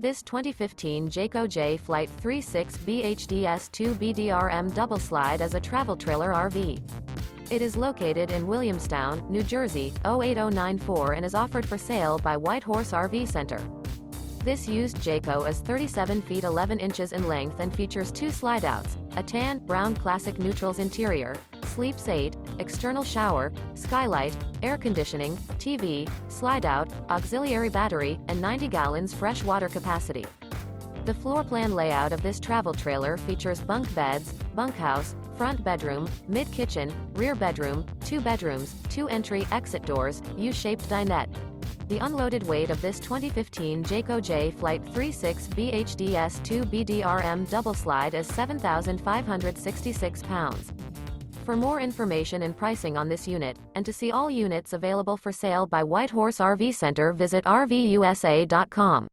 This 2015 Jayco Jay Flight 36BHDS2 BDRM double slide is a travel trailer RV. It is located in Williamstown, New Jersey, 08094 and is offered for sale by White Horse RV Center. This used Jayco is 37 feet 11 inches in length and features two slideouts, a tan, brown classic neutrals interior, sleeps 8, external shower, skylight, air conditioning, TV, slideout, auxiliary battery, and 90 gallons fresh water capacity. The floor plan layout of this travel trailer features bunk beds, bunkhouse, front bedroom, mid-kitchen, rear bedroom, 2 bedrooms, 2 entry-exit doors, U-shaped dinette. The unloaded weight of this 2015 Jayco Jay Flight 36BHDS2 BDRM double slide is 7,566 pounds. For more information and pricing on this unit, and to see all units available for sale by White Horse RV Center, visit RVUSA.com.